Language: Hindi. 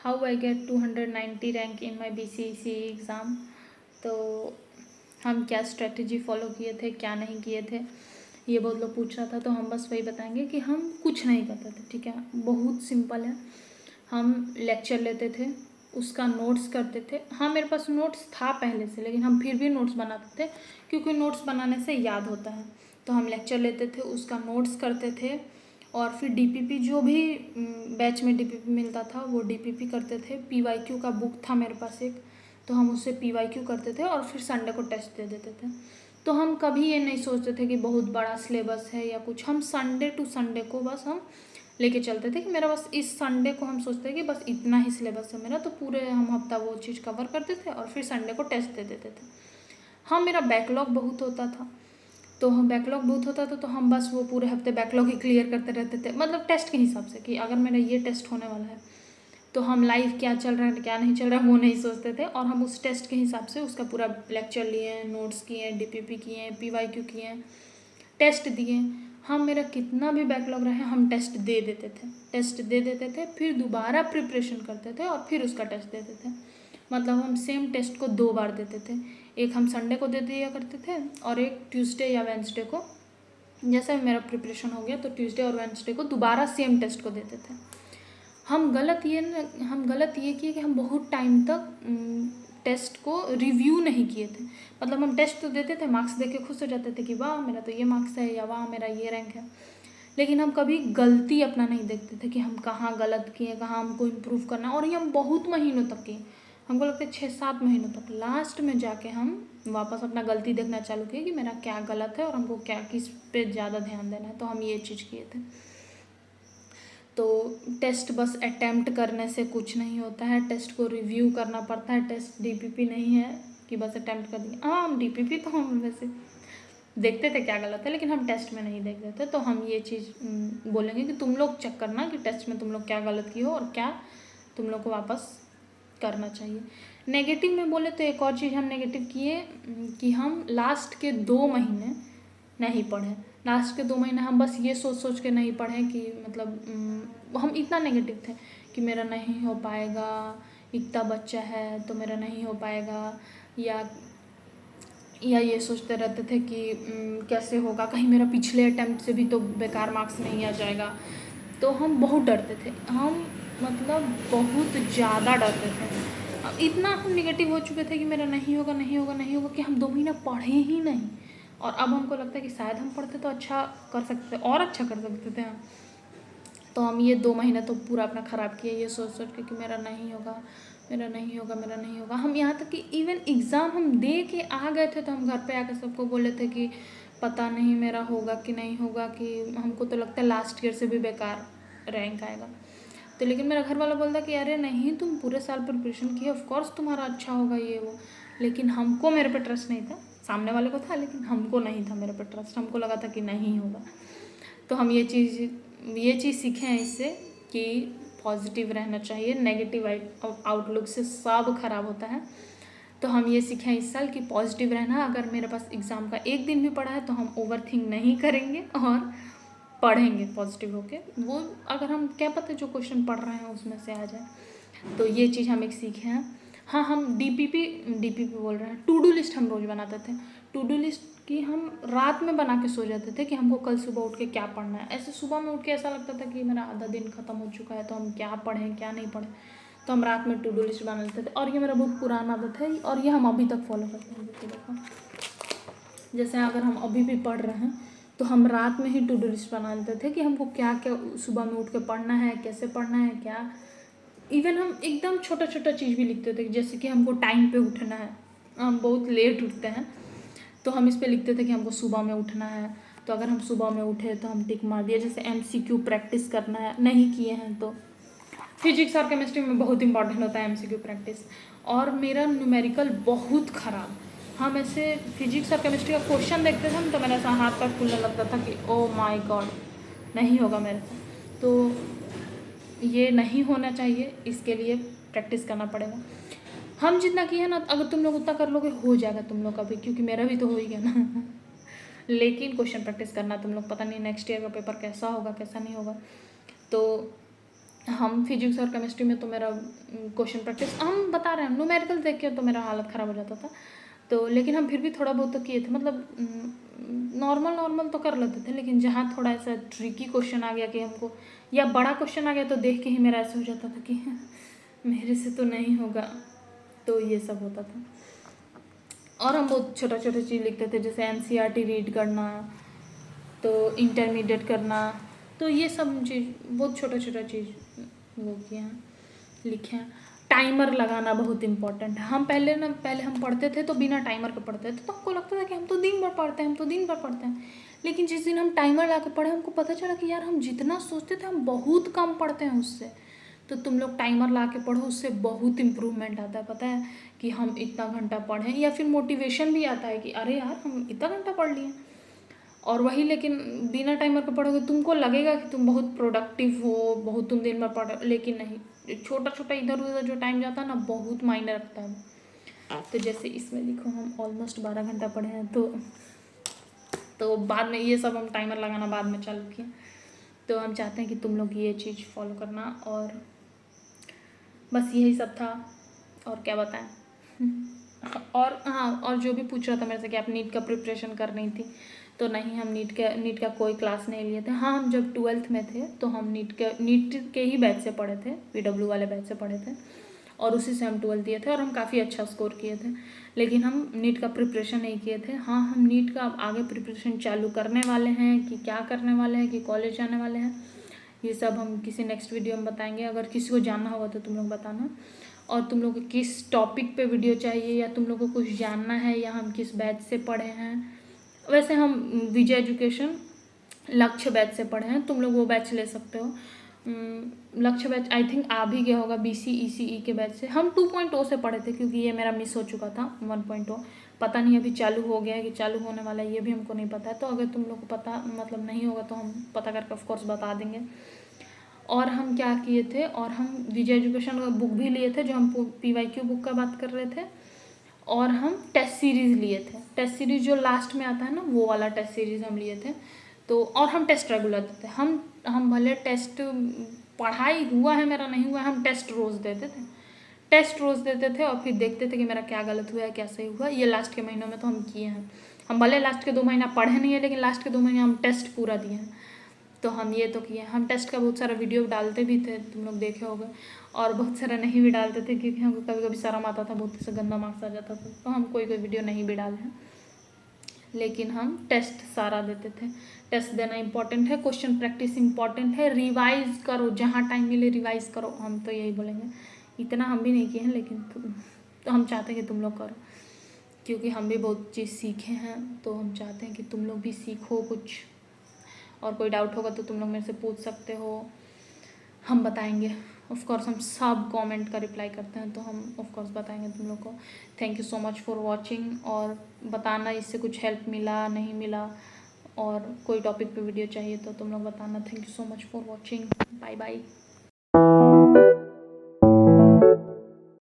How I get 290 rank in my BCECE exam. तो हम क्या स्ट्रेटजी फॉलो किए थे, क्या नहीं किए थे, ये बहुत लोग पूछ रहा था। तो हम बस वही बताएंगे कि हम कुछ नहीं करते थे, ठीक है, बहुत सिंपल है। हम लेक्चर लेते थे, उसका नोट्स करते थे। हाँ, मेरे पास नोट्स था पहले से, लेकिन हम फिर भी नोट्स बनाते थे क्योंकि नोट्स बनाने से याद होता है। तो हम लेक्चर लेते थे, उसका नोट्स करते थे, और फिर DPP जो भी बैच में DPP मिलता था वो DPP करते थे। PYQ का बुक था मेरे पास एक, तो हम उससे PYQ करते थे और फिर संडे को टेस्ट दे देते थे। तो हम कभी ये नहीं सोचते थे कि बहुत बड़ा सिलेबस है या कुछ। हम संडे टू संडे को बस हम लेके चलते थे कि मेरा बस इस संडे को हम सोचते थे कि बस इतना ही सिलेबस है मेरा, तो पूरे हम हफ्ता वो चीज़ कवर करते थे और फिर संडे को टेस्ट दे देते थे। हाँ, मेरा बैकलॉग बहुत होता था, तो हम बैकलॉग बहुत होता था तो हम बस वो पूरे हफ्ते बैकलॉग ही क्लियर करते रहते थे, मतलब टेस्ट के हिसाब से कि अगर मेरा ये टेस्ट होने वाला है तो हम लाइव क्या चल रहा है क्या नहीं चल रहा है वो नहीं सोचते थे, और हम उस टेस्ट के हिसाब से उसका पूरा लेक्चर लिए, नोट्स किए, DPP किए, PYQ किए, टेस्ट दिए। हम मेरा कितना भी बैकलॉग रहे हम टेस्ट दे देते थे, फिर दोबारा प्रिपरेशन करते थे और फिर उसका टेस्ट देते थे। मतलब हम सेम टेस्ट को 2 बार देते थे, एक हम संडे को दे दिया करते थे और एक ट्यूसडे या वेंसडे को। जैसे मेरा प्रिपरेशन हो गया तो ट्यूसडे और वेंसडे को दोबारा सेम टेस्ट को देते थे। हम गलत ये किए कि हम बहुत टाइम तक टेस्ट को रिव्यू नहीं किए थे। मतलब हम टेस्ट तो देते थे, मार्क्स देके खुश हो जाते थे कि वाह मेरा तो ये मार्क्स है या वाह मेरा ये रैंक है, लेकिन हम कभी गलती अपना नहीं देखते थे कि हम कहाँ गलत किए, कहाँ हमको इम्प्रूव करना। और ये हम बहुत महीनों तक किए, हमको लगता है 6-7 महीनों तक। लास्ट में जाके हम वापस अपना गलती देखना चालू किए कि मेरा क्या गलत है और हमको क्या किस पे ज़्यादा ध्यान देना है, तो हम ये चीज़ किए थे। तो टेस्ट बस अटैम्प्ट करने से कुछ नहीं होता है, टेस्ट को रिव्यू करना पड़ता है। टेस्ट DPP नहीं है कि बस अटैम्प्ट कर दिए। हाँ, हम DPP तो हम वैसे देखते थे क्या गलत है, लेकिन हम टेस्ट में नहीं देखते थे। तो हम ये चीज़ बोलेंगे कि तुम लोग चेक करना कि टेस्ट में तुम लोग क्या गलत किए हो और क्या तुम लोग को वापस करना चाहिए। नेगेटिव में बोले तो एक और चीज़ हम नेगेटिव किए कि हम लास्ट के 2 महीने नहीं पढ़े। लास्ट के 2 महीने हम बस ये सोच सोच के नहीं पढ़े कि मतलब हम इतना नेगेटिव थे कि मेरा नहीं हो पाएगा, इतना बच्चा है तो मेरा नहीं हो पाएगा, या ये सोचते रहते थे कि कैसे होगा, कहीं मेरा पिछले अटैम्प्ट से भी तो बेकार मार्क्स नहीं आ जाएगा। तो हम बहुत डरते थे, हम मतलब बहुत ज़्यादा डरते थे। इतना हम नेगेटिव हो चुके थे कि मेरा नहीं होगा नहीं होगा नहीं होगा कि हम 2 महीना पढ़े ही नहीं। और अब हमको लगता है कि शायद हम पढ़ते तो अच्छा कर सकते, और अच्छा कर सकते थे हम। तो हम ये 2 महीना तो पूरा अपना ख़राब किया ये सोच सोच के कि मेरा नहीं होगा मेरा नहीं होगा मेरा नहीं होगा। हम यहाँ तक कि इवन एग्ज़ाम हम दे के आ गए थे तो हम घर पे आकर सबको बोले थे कि पता नहीं मेरा होगा कि नहीं होगा, कि हमको तो लगता है लास्ट ईयर से भी बेकार रैंक आएगा। तो लेकिन मेरा घर वाला बोलता कि अरे नहीं, तुम पूरे साल प्रिपरेशन किए, ऑफकोर्स तुम्हारा अच्छा होगा ये वो। लेकिन हमको मेरे पे ट्रस्ट नहीं था, सामने वाले को था लेकिन हमको नहीं था मेरे पे ट्रस्ट, हमको लगा था कि नहीं होगा। तो हम ये चीज़ सीखे हैं इससे कि पॉजिटिव रहना चाहिए, नेगेटिव आउटलुक से सब खराब होता है। तो हम ये सीखे हैं इस साल कि पॉजिटिव रहना। अगर मेरे पास एग्ज़ाम का एक दिन भी पड़ा है तो हम ओवरथिंक नहीं करेंगे और पढ़ेंगे पॉजिटिव होके। वो अगर हम क्या पता जो क्वेश्चन पढ़ रहे हैं उसमें से आ जाए। तो ये चीज़ हम एक सीखे हैं। हाँ, हम DPP बोल रहे हैं, टू डू लिस्ट हम रोज़ बनाते थे। टू डू लिस्ट की हम रात में बना के सो जाते थे कि हमको कल सुबह उठ के क्या पढ़ना है। ऐसे सुबह में उठ के ऐसा लगता था कि मेरा आधा दिन ख़त्म हो चुका है तो हम क्या पढ़ें क्या नहीं पढ़ें। तो हम रात में टू डू लिस्ट बना लेते थे, और ये मेरा बहुत पुराना आदत है और ये हम अभी तक फॉलो करते हैं। देखो, जैसे अगर हम अभी भी पढ़ रहे हैं तो हम रात में ही टू डू लिस्ट बना लेते थे कि हमको क्या क्या सुबह में उठ के पढ़ना है, कैसे पढ़ना है क्या। इवन हम एकदम छोटा छोटा चीज़ भी लिखते थे, जैसे कि हमको टाइम पे उठना है, हम बहुत लेट उठते हैं तो हम इस पे लिखते थे कि हमको सुबह में उठना है। तो अगर हम सुबह में उठे तो हम टिक मार दिए। जैसे MCQ प्रैक्टिस करना है, नहीं किए हैं तो फिजिक्स और केमिस्ट्री में बहुत इंपॉर्टेंट होता है MCQ प्रैक्टिस। और मेरा न्यूमेरिकल बहुत ख़राब, हम ऐसे फिजिक्स और केमिस्ट्री का क्वेश्चन देखते थे तो मेरा ऐसा हाथ पैर फूलने लगता था कि ओ माय गॉड नहीं होगा मेरे से। तो ये नहीं होना चाहिए, इसके लिए प्रैक्टिस करना पड़ेगा। हम जितना किए ना, अगर तुम लोग उतना कर लोगे हो जाएगा तुम लोग का भी, क्योंकि मेरा भी तो हो ही गया ना। लेकिन क्वेश्चन प्रैक्टिस करना तुम लोग, पता नहीं नेक्स्ट ईयर का पेपर कैसा होगा कैसा नहीं होगा। तो हम फिजिक्स और केमिस्ट्री में तो मेरा क्वेश्चन प्रैक्टिस हम बता रहे हैं, न्यूमेरिकल देख के तो मेरा हालत ख़राब हो जाता था। तो लेकिन हम फिर भी थोड़ा बहुत तो किए थे, मतलब नॉर्मल तो कर लेते थे, लेकिन जहाँ थोड़ा ऐसा ट्रिकी क्वेश्चन आ गया कि हमको, या बड़ा क्वेश्चन आ गया, तो देख के ही मेरा ऐसा हो जाता था कि मेरे से तो नहीं होगा। तो ये सब होता था। और हम बहुत छोटा छोटा चीज़ लिखते थे, जैसे NCERT रीड करना, तो इंटरमीडिएट करना, तो ये सब चीज़ बहुत छोटा छोटा चीज़ वो किए हैं, लिखे हैं। टाइमर लगाना बहुत इम्पोर्टेंट है। हम पहले हम पढ़ते थे तो बिना टाइमर के पढ़ते थे, तो हमको लगता था कि हम तो दिन भर पढ़ते हैं, लेकिन जिस दिन हम टाइमर ला के पढ़े, हमको पता चला कि यार हम जितना सोचते थे हम बहुत कम पढ़ते हैं उससे। तो तुम लोग टाइमर ला के पढ़ो, उससे बहुत इम्प्रूवमेंट आता है, पता है कि हम इतना घंटा पढ़ें, या फिर मोटिवेशन भी आता है कि अरे यार हम इतना घंटा पढ़ लिए। और वही लेकिन बिना टाइमर के पढ़ोगे, तुमको लगेगा कि तुम बहुत प्रोडक्टिव हो, बहुत तुम दिन भर पढ़, लेकिन नहीं, छोटा छोटा इधर उधर जो टाइम जाता है ना, बहुत मायने रखता है। तो जैसे इसमें देखो हम ऑलमोस्ट 12 घंटा पढ़े हैं, तो बाद में ये सब हम टाइमर लगाना बाद में चालू किए। तो हम चाहते हैं कि तुम लोग ये चीज़ फॉलो करना, और बस यही सब था, और क्या बताएं। और हाँ, और जो भी पूछ रहा था मेरे से कि आप नीट का प्रिपरेशन कर रही थी, तो नहीं, हम नीट का कोई क्लास नहीं लिए थे। हाँ, हम जब 12th में थे तो हम नीट के ही बैच से पढ़े थे, PW वाले बैच से पढ़े थे, और उसी से हम 12th दिए थे, और हम काफ़ी अच्छा स्कोर किए थे। लेकिन हम नीट का प्रिपरेशन नहीं किए थे। हाँ, हम नीट का आगे प्रिपरेशन चालू करने वाले हैं, कि क्या करने वाले हैं, कि कॉलेज जाने वाले हैं, ये सब हम किसी नेक्स्ट वीडियो में बताएंगे। अगर किसी को जानना होगा तो तुम लोग बताना। और तुम लोग को किस टॉपिक पे वीडियो चाहिए, या तुम लोग को कुछ जानना है, या हम किस बैच से पढ़े हैं। वैसे हम विजय एजुकेशन लक्ष्य बैच से पढ़े हैं, तुम लोग वो बैच ले सकते हो। लक्ष्य बैच आई थिंक आ भी गया होगा, BC ECE के बैच से। हम 2.0 से पढ़े थे, क्योंकि ये मेरा मिस हो चुका था 1.0। पता नहीं अभी चालू हो गया है कि चालू होने वाला है, ये भी हमको नहीं पता है। तो अगर तुम लोग को पता मतलब नहीं होगा तो हम पता करके ऑफकोर्स बता देंगे। और हम क्या किए थे, और हम विजय एजुकेशन का बुक भी लिए थे, जो हम PYQ बुक का बात कर रहे थे। और हम टेस्ट सीरीज़ लिए थे, टेस्ट सीरीज़ जो लास्ट में आता है ना, वो वाला टेस्ट सीरीज़ हम लिए थे। तो और हम टेस्ट रेगुलर देते थे। हम भले टेस्ट पढ़ाई हुआ है मेरा नहीं हुआ है, हम टेस्ट रोज़ देते थे, और फिर देखते थे कि मेरा क्या गलत हुआ है, क्या सही हुआ। ये लास्ट के महीनों में तो हम किए हैं। हम भले लास्ट के 2 महीना पढ़े नहीं है, लेकिन लास्ट के 2 महीने हम टेस्ट पूरा दिए हैं। तो हम ये तो किए। हम टेस्ट का बहुत सारा वीडियो डालते भी थे, तुम लोग देखे होगे, और बहुत सारा नहीं भी डालते थे, क्योंकि हमको कभी कभी शर्म आता था, बहुत से गंदा मार्क्स आ जाता था, तो हम कोई वीडियो नहीं भी डाले हैं। लेकिन हम टेस्ट सारा देते थे। टेस्ट देना इंपॉर्टेंट है, क्वेश्चन प्रैक्टिस इंपॉर्टेंट है, रिवाइज करो, जहाँ टाइम मिले रिवाइज करो, हम तो यही बोलेंगे। इतना हम भी नहीं किए हैं, लेकिन तो हम चाहते हैं कि तुम लोग करो, क्योंकि हम भी बहुत चीज़ सीखे हैं। तो हम चाहते हैं कि तुम लोग भी सीखो कुछ, और कोई डाउट होगा तो तुम लोग मेरे से पूछ सकते हो, हम बताएंगे। ऑफ कोर्स हम सब कमेंट का रिप्लाई करते हैं, तो हम ऑफ कोर्स बताएंगे तुम लोग को। Thank you so much for watching, और बताना इससे कुछ हेल्प मिला नहीं मिला, और कोई टॉपिक पे वीडियो चाहिए तो तुम लोग बताना। Thank you so much for watching, bye bye.